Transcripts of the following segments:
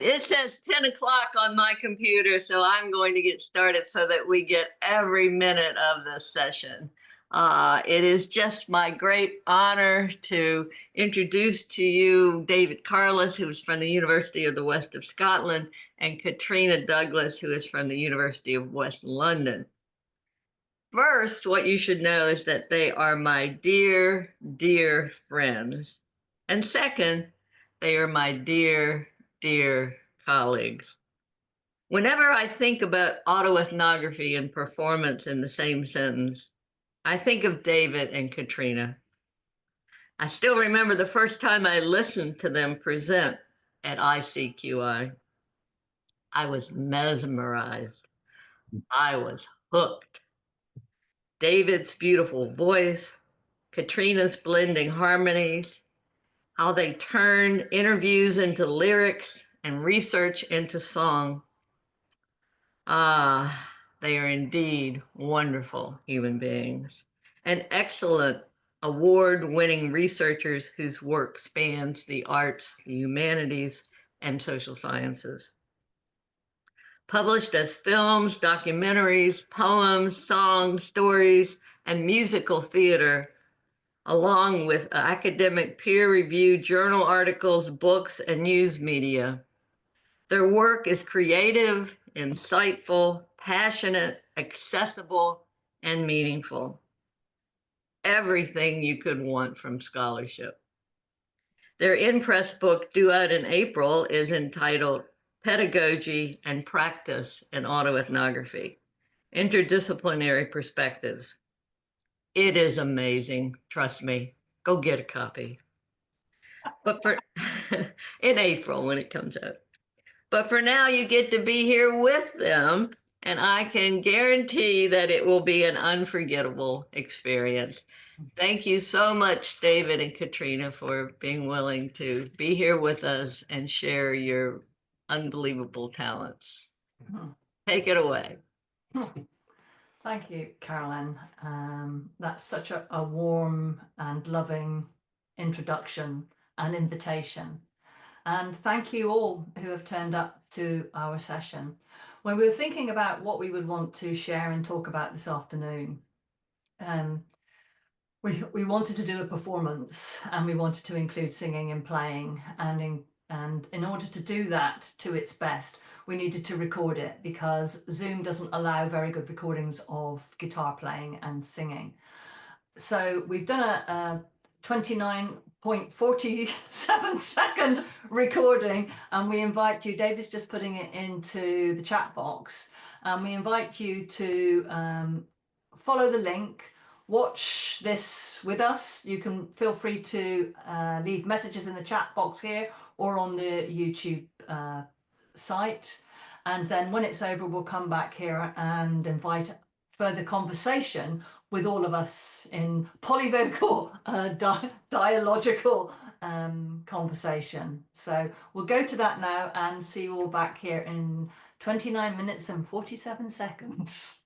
It says 10 o'clock on my computer, so I'm going to get started so that we get every minute of this session. It is just my great honor to introduce to you David Carless, who is from the University of the West of Scotland, and Kitrina Douglas, who is from the University of West London. First, what you should know is that they are my dear, dear friends. And second, they are my dear, dear colleagues. Whenever I think about autoethnography and performance in the same sentence, I think of David and Kitrina. I still remember the first time I listened to them present at ICQI. I was mesmerized. I was hooked. David's beautiful voice, Kitrina's blending harmonies, how they turned interviews into lyrics and research into song. Ah, they are indeed wonderful human beings and excellent award-winning researchers whose work spans the arts, the humanities, and social sciences. Published as films, documentaries, poems, songs, stories, and musical theater, along with academic peer-reviewed journal articles, books, and news media. Their work is creative, insightful, passionate, accessible, and meaningful. Everything you could want from scholarship. Their in-press book, due out in April, is entitled Pedagogy and Practice in Autoethnography, Interdisciplinary Perspectives. It is amazing, trust me. Go get a copy. But for in April when it comes out. But for now, you get to be here with them, and I can guarantee that it will be an unforgettable experience. Thank you so much, David and Kitrina, for being willing to be here with us and share your unbelievable talents. Take it away. Thank you, Carolyn. That's such a warm and loving introduction and invitation. And thank you all who have turned up to our session. When we were thinking about what we would want to share and talk about this afternoon, we wanted to do a performance, and we wanted to include singing and playing, and in order to do that to its best, we needed to record it because Zoom doesn't allow very good recordings of guitar playing and singing. So we've done a 29.47 second recording, and we invite you, David's just putting it into the chat box, and we invite you to follow the link, watch this with us. You can feel free to leave messages in the chat box here or on the YouTube site, and then when it's over we'll come back here and invite further conversation with all of us in polyvocal dialogical conversation. So we'll go to that now and see you all back here in 29 minutes and 47 seconds.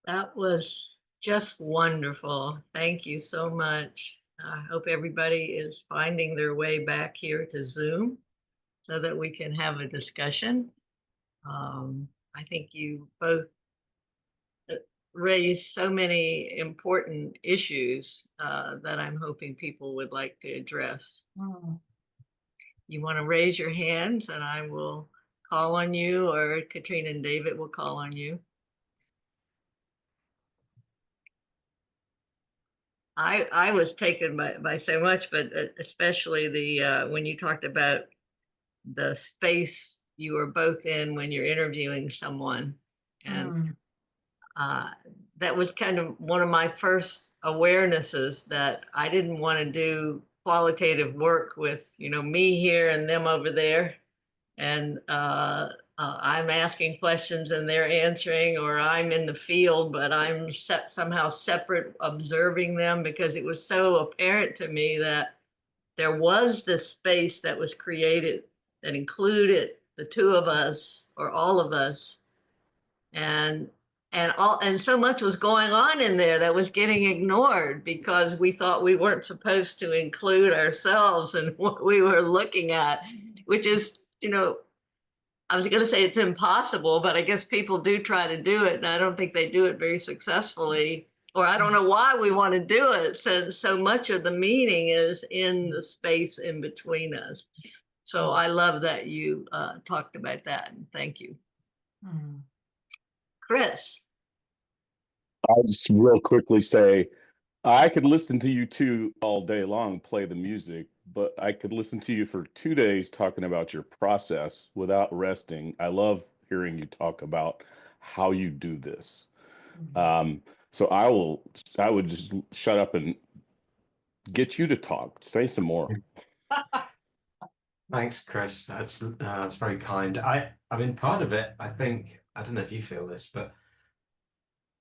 That was just wonderful. Thank you so much. I hope everybody is finding their way back here to Zoom so that we can have a discussion. I think you both raised so many important issues that I'm hoping people would like to address. You want to raise your hands and I will call on you, or Kitrina and David will call on you. I was taken by so much, but especially the when you talked about the space you were both in when you're interviewing someone, and that was kind of one of my first awarenesses that I didn't want to do qualitative work with, you know, me here and them over there, and I'm asking questions and they're answering, or I'm in the field, but I'm somehow separate observing them, because it was so apparent to me that there was this space that was created that included the two of us or all of us and and so much was going on in there that was getting ignored because we thought we weren't supposed to include ourselves in what we were looking at, which is, you know, I was going to say it's impossible, but I guess people do try to do it, and I don't think they do it very successfully. Or I don't know why we want to do it, since so much of the meaning is in the space in between us. So I love that you talked about that, and thank you. Chris. I'll just real quickly say I could listen to you two all day long play the music, but I could listen to you for 2 days talking about your process without resting. I love hearing you talk about how you do this. So I would just shut up and get you to talk. Say some more. Thanks, Chris. That's very kind. I mean, part of it, I think, I don't know if you feel this, but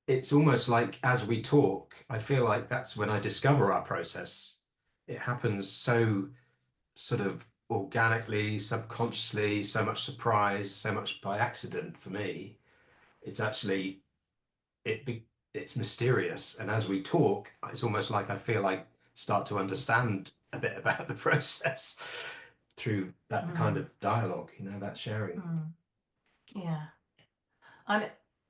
it's almost like as we talk, I feel like that's when I discover our process. It happens so sort of organically, subconsciously, so much surprise, so much by accident for me. It's actually it's mysterious, and as we talk, it's almost like I feel like start to understand a bit about the process through that kind of dialogue, you know, that sharing. Yeah.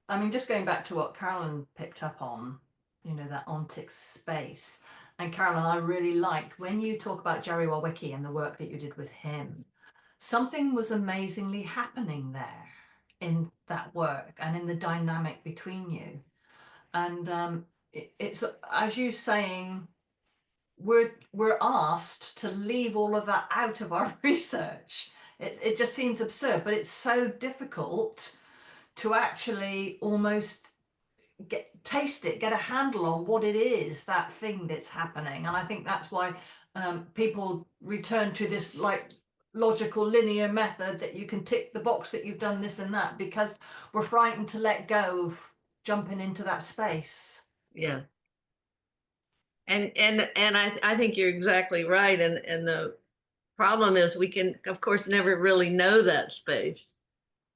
I mean, just going back to what Carolyn picked up on, you know, that ontic space. And Carolyn, I really liked when you talk about Jerry Wawicki and the work that you did with him. Something was amazingly happening there in that work and in the dynamic between you. And it's as you saying, we're asked to leave all of that out of our research. It just seems absurd, but it's so difficult to actually almost taste it, get a handle on what it is, that thing that's happening. And I think that's why people return to this like logical linear method that you can tick the box that you've done this and that, because we're frightened to let go of jumping into that space. Yeah. And I think you're exactly right. And the problem is we can, of course, never really know that space.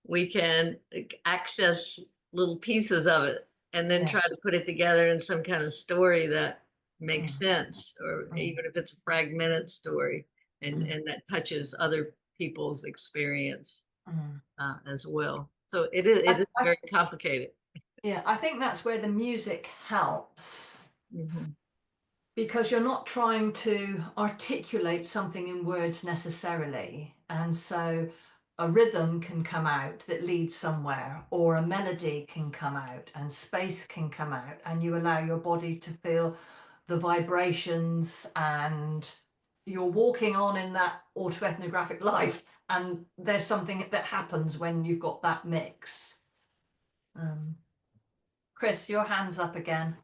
We can access little pieces of it and then try to put it together in some kind of story that makes sense, or even if it's a fragmented story, and that touches other people's experience as well. So it is very complicated. Yeah, I think that's where the music helps. Because you're not trying to articulate something in words necessarily. And so a rhythm can come out that leads somewhere, or a melody can come out and space can come out, and you allow your body to feel the vibrations, and you're walking on in that autoethnographic life, and there's something that happens when you've got that mix. Chris, your hand's up again.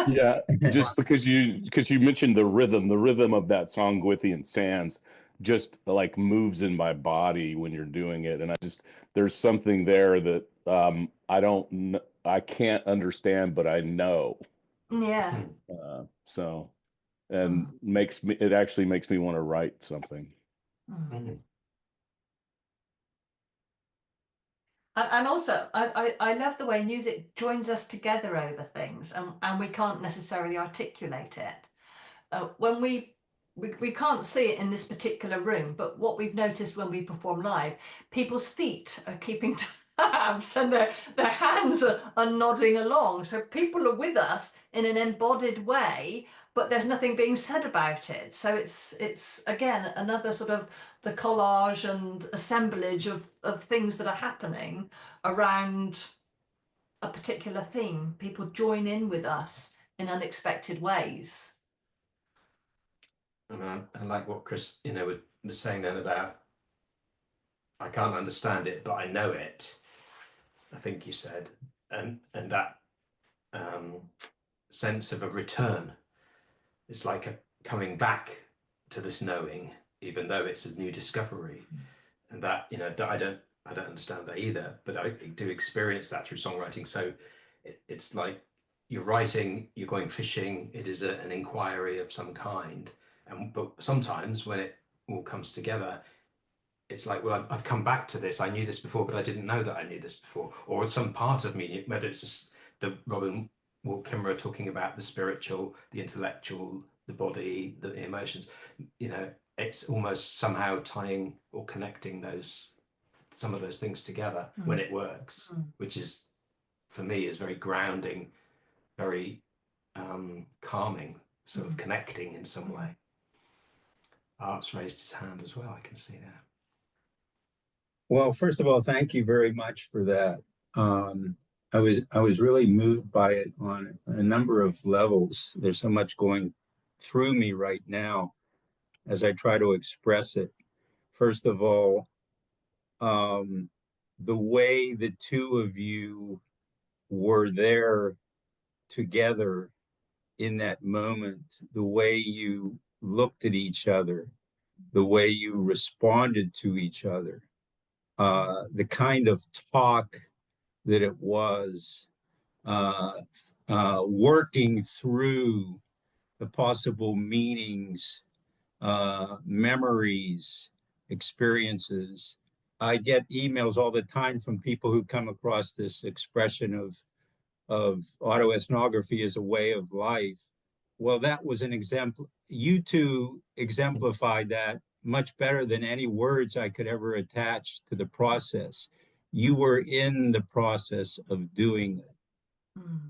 Yeah, just because you mentioned the rhythm of that song Gwithian Sands just like moves in my body when you're doing it, and there's something there that I can't understand, but I know. Yeah. So and it actually makes me want to write something. And also, I love the way music joins us together over things, and we can't necessarily articulate it. When we can't see it in this particular room, but what we've noticed when we perform live, people's feet are keeping tabs and their hands are nodding along. So people are with us in an embodied way, but there's nothing being said about it. So it's again another sort of the collage and assemblage of things that are happening around a particular theme. People join in with us in unexpected ways. And I like what Chris, you know, was saying then about I can't understand it, but I know it. I think you said, and that sense of a return. It's like a coming back to this knowing, even though it's a new discovery. And that, you know, that I don't understand that either, but I do experience that through songwriting. So it's like you're writing, you're going fishing. It is an inquiry of some kind. But sometimes when it all comes together, it's like, well, I've come back to this. I knew this before, but I didn't know that I knew this before. Or some part of me, whether it's just the Robin Wall Kimmerer talking about the spiritual, the intellectual, the body, the emotions, you know, it's almost somehow tying or connecting some of those things together when it works, which is, for me, is very grounding, very calming, sort of connecting in some way. Art's raised his hand as well, I can see that. Well, first of all, thank you very much for that. I was really moved by it on a number of levels. There's so much going through me right now as I try to express it. First of all, the way the two of you were there together in that moment, the way you looked at each other, the way you responded to each other, the kind of talk that it was, working through the possible meanings, memories, experiences. I get emails all the time from people who come across this expression of autoethnography as a way of life. Well, that was an example. You two exemplified that much better than any words I could ever attach to the process. You were in the process of doing it.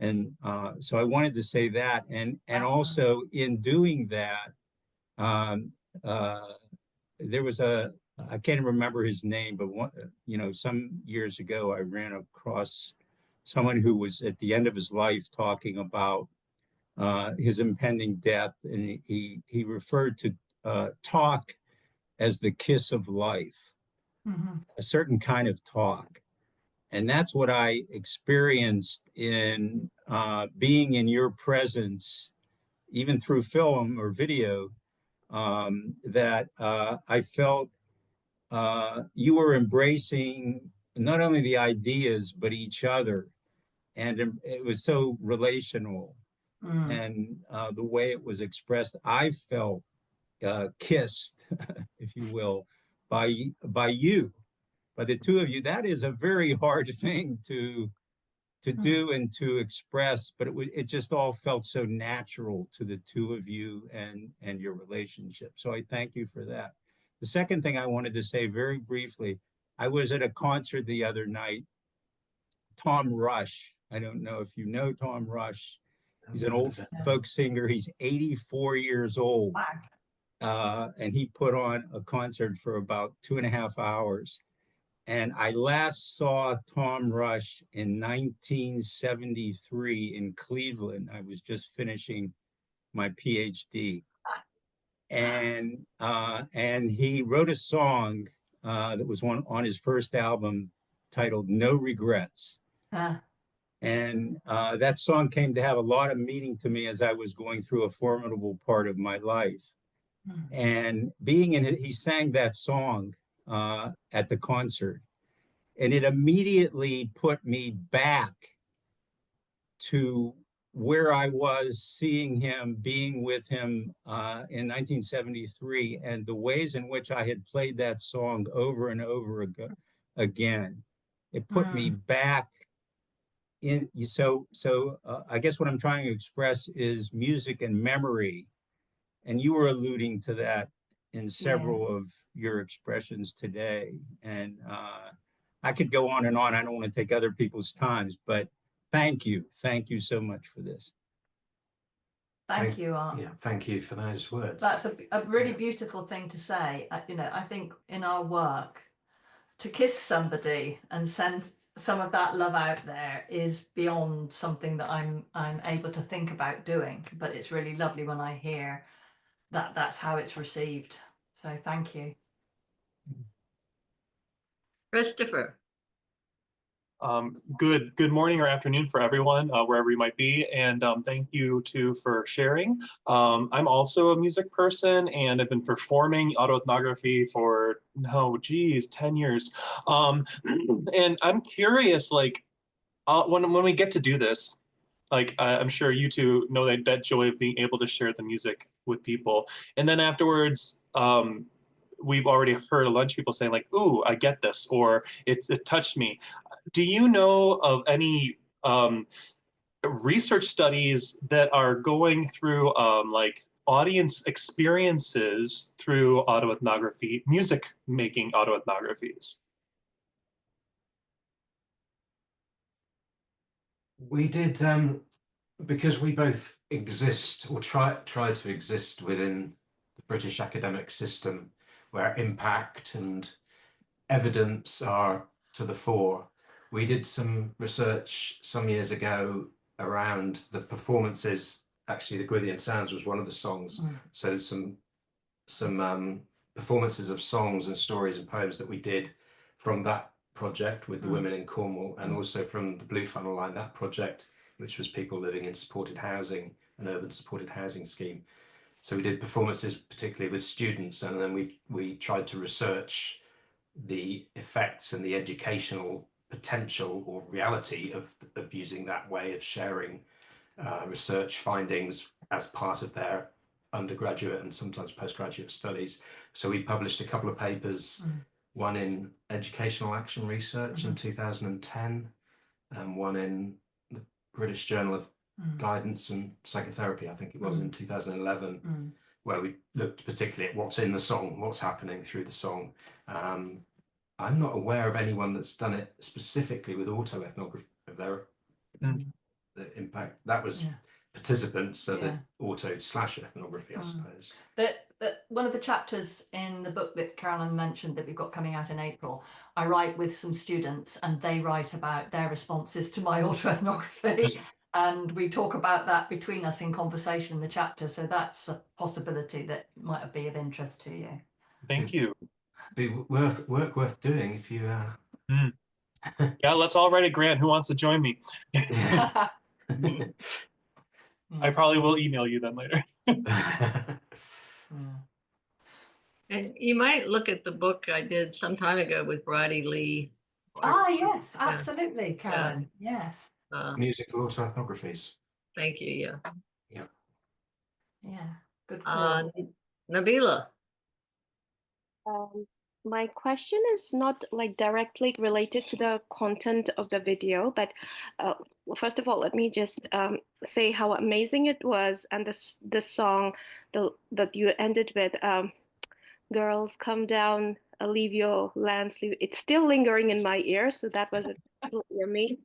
And so I wanted to say that. And also in doing that, there was I can't remember his name, but some years ago, I ran across someone who was at the end of his life talking about his impending death. And he referred to talk as the kiss of life, a certain kind of talk. And that's what I experienced in being in your presence, even through film or video, that I felt you were embracing not only the ideas, but each other. And it was so relational. And the way it was expressed, I felt kissed, if you will, by you, by the two of you. That is a very hard thing to do and to express, but it just all felt so natural to the two of you and your relationship. So I thank you for that. The second thing I wanted to say very briefly, I was at a concert the other night. Tom Rush, I don't know if you know Tom Rush. He's an old folk singer. He's 84 years old. And he put on a concert for about 2.5 hours. And I last saw Tom Rush in 1973 in Cleveland. I was just finishing my PhD. And he wrote a song that was on his first album titled No Regrets. And that song came to have a lot of meaning to me as I was going through a formidable part of my life. And being in it, he sang that song at the concert. And it immediately put me back to where I was seeing him, being with him in 1973, and the ways in which I had played that song over and over again. It put me back in. So I guess what I'm trying to express is music and memory. And you were alluding to that in several of your expressions today. And I could go on and on. I don't want to take other people's times, but thank you. Thank you so much for this. Thank you, Art. Yeah, thank you for those words. That's a really beautiful thing to say. I think in our work, to kiss somebody and send some of that love out there is beyond something that I'm able to think about doing. But it's really lovely when I hear that that's how it's received. So thank you. Christopher. Good morning or afternoon for everyone, wherever you might be. And thank you too for sharing. I'm also a music person and I've been performing autoethnography for, 10 years. And I'm curious, like, when we get to do this, like, I'm sure you two know that joy of being able to share the music with people. And then afterwards, we've already heard a bunch of people saying like, "Ooh, I get this," or it touched me. Do you know of any research studies that are going through like audience experiences through autoethnography, music making autoethnographies? We did, because we both exist or try to exist within the British academic system, where impact and evidence are to the fore. We did some research some years ago around the performances. Actually, the Gwydion Sounds was one of the songs. So some performances of songs and stories and poems that we did from that project with the women in Cornwall, and also from the Blue Funnel Line, that project, which was people living in supported housing, an urban supported housing scheme. So we did performances particularly with students, and then we tried to research the effects and the educational potential or reality of using that way of sharing research findings as part of their undergraduate and sometimes postgraduate studies. So we published a couple of papers, one in Educational Action Research in 2010, and one in the British Journal of Guidance and Psychotherapy, I think it was, in 2011, where we looked particularly at what's in the song, what's happening through the song. I'm not aware of anyone that's done it specifically with autoethnography of their the impact. That was participants, so the auto/ethnography, I suppose. But one of the chapters in the book that Carolyn mentioned that we've got coming out in April, I write with some students and they write about their responses to my autoethnography. And we talk about that between us in conversation in the chapter. So that's a possibility that might be of interest to you. Thank you. Be worth doing if you Yeah, let's all write a grant. Who wants to join me? I probably will email you then later. And you might look at the book I did some time ago with Bridie Lee. Yes, absolutely, Carolyn. Yes. Musical autoethnographies. Thank you. Yeah. Good call. Nabila. My question is not like directly related to the content of the video, but well, first of all, let me just say how amazing it was, and this song that you ended with, "Girls, come down, leave your lands." It's still lingering in my ear, so that was absolutely amazing.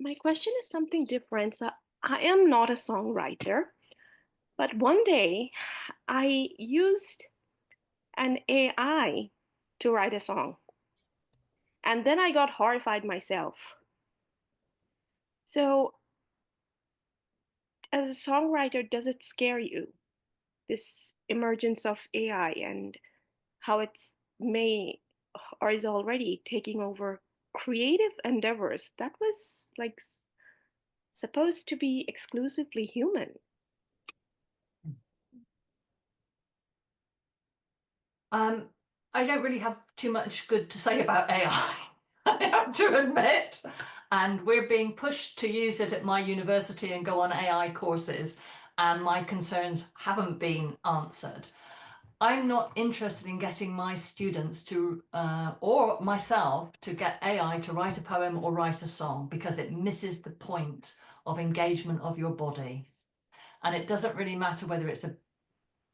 My question is something different. So I am not a songwriter, but one day I used an AI to write a song. And then I got horrified myself. So as a songwriter, does it scare you, this emergence of AI and how it's may or is already taking over creative endeavors that was like supposed to be exclusively human? I don't really have too much good to say about AI, I have to admit. And we're being pushed to use it at my university and go on AI courses, and my concerns haven't been answered. I'm not interested in getting my students to, or myself, to get AI to write a poem or write a song, because it misses the point of engagement of your body. And it doesn't really matter whether it's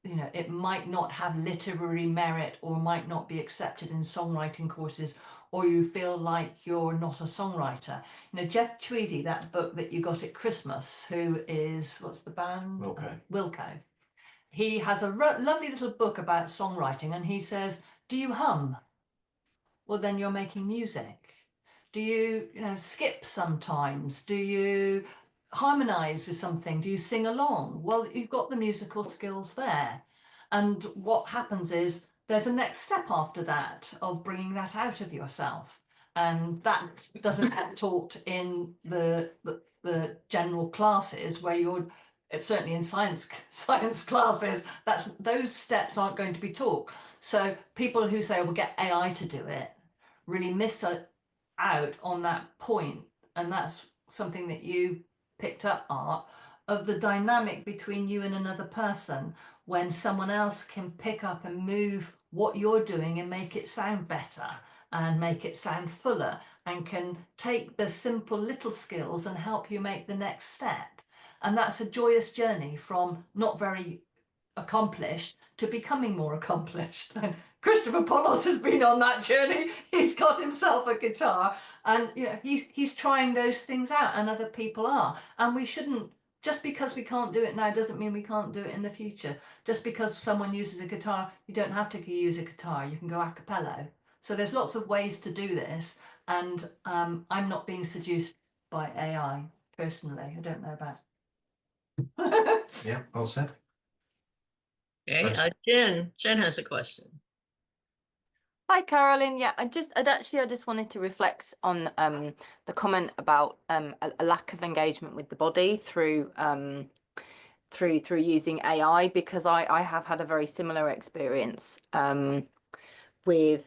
it might not have literary merit or might not be accepted in songwriting courses, or you feel like you're not a songwriter. Jeff Tweedy, that book that you got at Christmas, who is, what's the band? Wilco. He has a lovely little book about songwriting, and he says, do you hum? Well, then you're making music. Do you, skip sometimes? Do you harmonize with something? Do you sing along? Well, you've got the musical skills there. And what happens is there's a next step after that of bringing that out of yourself. And that doesn't get taught in the general classes where you're, certainly in science classes, those steps aren't going to be taught. So people who say, we'll get AI to do it, really miss out on that point. And that's something that you picked up, Art, of the dynamic between you and another person when someone else can pick up and move what you're doing and make it sound better and make it sound fuller, and can take the simple little skills and help you make the next step. And that's a joyous journey from not very accomplished to becoming more accomplished. And Christopher Polos has been on that journey. He's got himself a guitar, and you know he's trying those things out, and other people are. And we shouldn't, just because we can't do it now doesn't mean we can't do it in the future. Just because someone uses a guitar, you don't have to use a guitar. You can go a cappella. So there's lots of ways to do this, and I'm not being seduced by AI personally. I don't know about. Yeah, well said. Okay, Nice. Jen has a question. Hi, Carolyn. Yeah, I just wanted to reflect on the comment about a lack of engagement with the body through using AI, because I have had a very similar experience with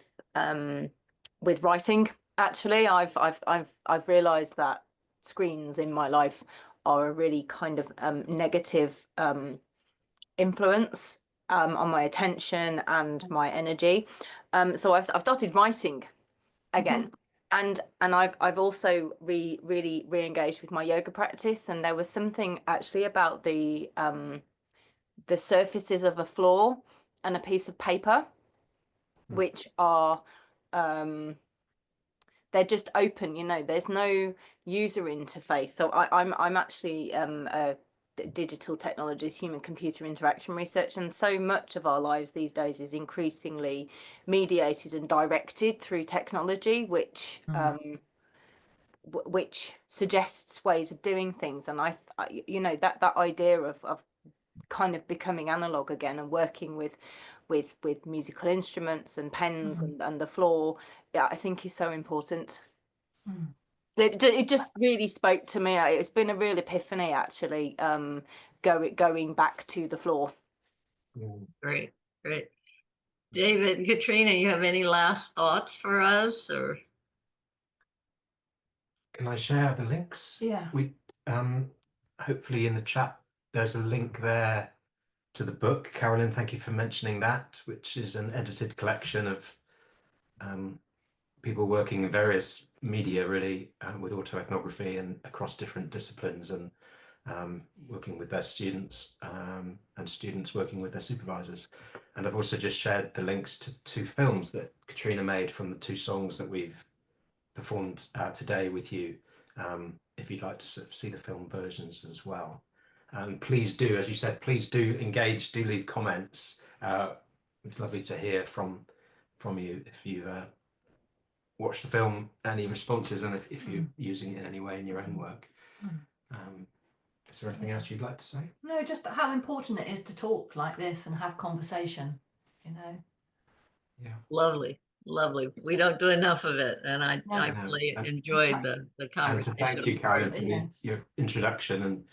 writing. Actually, I've realised that screens in my life are a really kind of negative influence on my attention and my energy. So I've started writing again. And I've also really re-engaged with my yoga practice, and there was something actually about the surfaces of a floor and a piece of paper, which are they're just open, you know, there's no user interface. So I'm actually a digital technologies, human computer interaction research, and so much of our lives these days is increasingly mediated and directed through technology, which which suggests ways of doing things. And I you know, that idea of kind of becoming analog again and working with musical instruments and pens and the floor, yeah, I think is so important. It just really spoke to me. It's been a real epiphany, actually, going back to the floor. Great. David and Kitrina, you have any last thoughts for us, or? Can I share the links? Yeah. We hopefully in the chat there's a link there to the book. Carolyn, thank you for mentioning that, which is an edited collection of people working in various media, really, with autoethnography and across different disciplines, and working with their students, and students working with their supervisors. And I've also just shared the links to 2 films that Kitrina made from the 2 songs that we've performed today with you, if you'd like to sort of see the film versions as well. And please do, as you said, please do engage, do leave comments. It's lovely to hear from you if you watch the film, any responses, and if you're using it in any way in your own work. Is there anything else you'd like to say? No, just how important it is to talk like this and have conversation, you know. Yeah. Lovely. We don't do enough of it, and I really enjoyed the conversation. And to thank you, Carolyn, for your introduction, and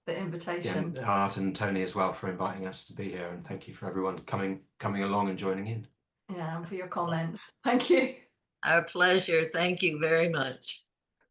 the invitation. Yeah, Art and Tony as well for inviting us to be here, and thank you for everyone coming along and joining in. Yeah, and for your comments. Thank you. Our pleasure. Thank you very much.